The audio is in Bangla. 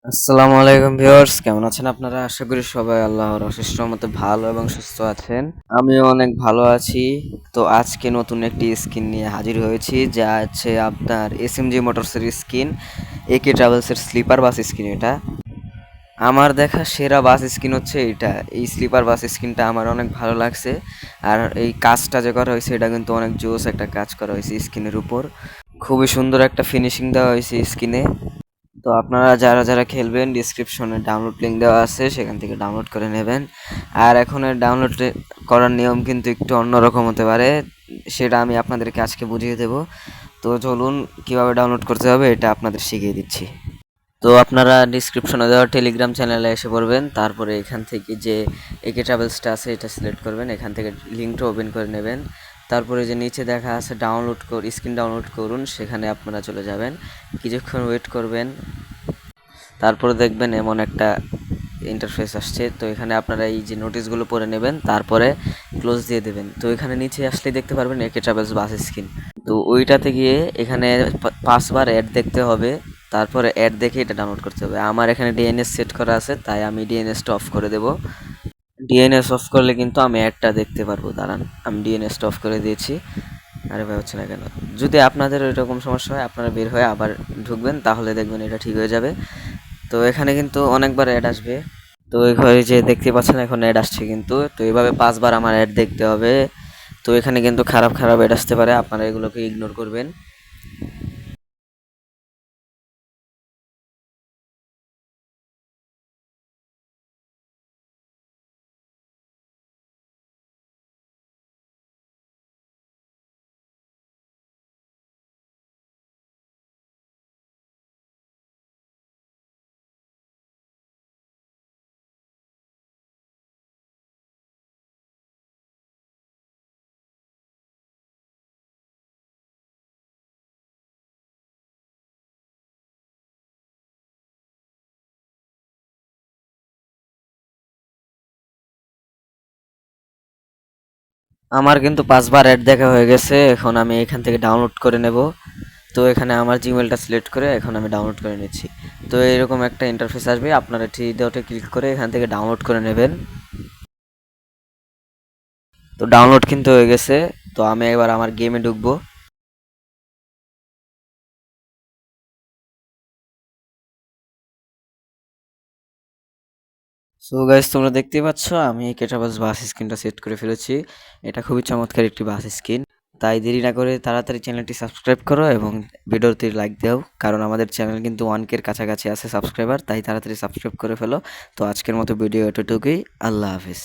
আসসালামু আলাইকুম ভিউয়ার্স, কেমন আছেন আপনারা? আশা করি সবাই আল্লাহর অশেষ রহমতে ভালো এবং সুস্থ আছেন। আমিও অনেক ভালো আছি। তো আজকে নতুন একটি স্কিন নিয়ে হাজির হয়েছি, যা হচ্ছে আপনার এসএমজি মোটরসের স্কিন, একে ট্রাভেলসের স্লিপার বাস স্কিন। এটা আমার দেখা সেরা বাস স্কিন হচ্ছে এটা। এই স্লিপার বাস স্কিনটা আমার অনেক ভালো লাগছে। আর এই কাজটা যে করা হয়েছে, এটা কিন্তু অনেক জোস একটা কাজ করা হয়েছে স্কিনের উপর। খুবই সুন্দর একটা ফিনিশিং দেওয়া হয়েছে স্কিনে। তো আপনারা যারা খেলবেন, ডিসক্রিপশনে ডাউনলোড লিঙ্ক দেওয়া আছে, সেখান থেকে ডাউনলোড করে নেবেন। আর এখন এর ডাউনলোড করার নিয়ম কিন্তু একটু অন্যরকম হতে পারে, সেটা আমি আপনাদেরকে আজকে বুঝিয়ে দেব। তো চলুন, কিভাবে ডাউনলোড করতে হবে এটা আপনাদের শিখিয়ে দিচ্ছি। তো আপনারা ডিসক্রিপশনে দেওয়া টেলিগ্রাম চ্যানেলে এসে পড়বেন, তারপরে এখান থেকে যে একে ট্রাভেলসটা আছে এটা সিলেক্ট করবেন, এখান থেকে লিঙ্কটা ওপেন করে নেবেন। তারপরে যে নিচে দেখা আছে ডাউনলোড স্ক্রিন ডাউনলোড করুন, সেখানে আপনারা চলে যাবেন, কিছুক্ষণ ওয়েট করবেন। তারপরে দেখবেন এমন একটা ইন্টারফেস আসছে। তো এখানে আপনারা এই যে নোটিশগুলো পড়ে নেবেন, তারপরে ক্লোজ দিয়ে দেবেন। তো এখানে নিচে আসলে দেখতে পারবেন একে ট্রাভেলস বাস স্কিন। তো ওইটাতে গিয়ে এখানে 5বার অ্যাড দেখতে হবে, তারপরে অ্যাড দেখে এটা ডাউনলোড করতে হবে। আমার এখানে ডিএনএস সেট করা আছে, তাই আমি ডিএনএসটা অফ করে দেব। ডিএনএস অফ করলে কিন্তু আমি অ্যাডটা দেখতে পারবো। দাঁড়ান, আমি ডিএনএসটা অফ করে দিয়েছি। আরে ভাই, হচ্ছে না কেন? যদি আপনাদের ওইরকম সমস্যা হয়, আপনারা বের হয়ে আবার ঢুকবেন, তাহলে দেখবেন এটা ঠিক হয়ে যাবে। তো এখানে কিন্তু অনেকবার অ্যাড আসবে। তো এখানে যে দেখতে পাচ্ছেন এখন অ্যাড আসছে কিন্তু। তো এইভাবে 5বার আমার অ্যাড দেখতে হবে। তো এখানে কিন্তু খারাপ খারাপ অ্যাড আসতে পারে, আপনারা এগুলোকে ইগনোর করবেন। আমার কিন্তু 5বার অ্যাড দেখা হয়ে গেছে। এখন আমি এখান থেকে ডাউনলোড করে নেব। তো এখানে আমার জিমেলটা সিলেক্ট করে এখন আমি ডাউনলোড করে নিচ্ছি। তো এরকম একটা ইন্টারফেস আসবে, আপনারা থ্রি ডটে ক্লিক করে এখান থেকে ডাউনলোড করে নেবেন। তো ডাউনলোড কিন্তু হয়ে গেছে। তো আমি এবার আমার গেমে ঢুকবো। সো গাইস, তোমরা দেখতেই পাচ্ছ আমি কেটাবাস বাস স্ক্রিনটা সেট করে ফেলেছি। এটা খুবই চমৎকার একটি বাস স্ক্রিন। তাই দেরি না করে তাড়াতাড়ি চ্যানেলটি সাবস্ক্রাইব করো এবং ভিডিওতে লাইক দাও, কারণ আমাদের চ্যানেল কিন্তু 1K কাছাকাছি আছে সাবস্ক্রাইবার। তাই তাড়াতাড়ি সাবস্ক্রাইব করে ফেলো। তো আজকের মতো ভিডিও এতটুকুই। আল্লাহ হাফিজ।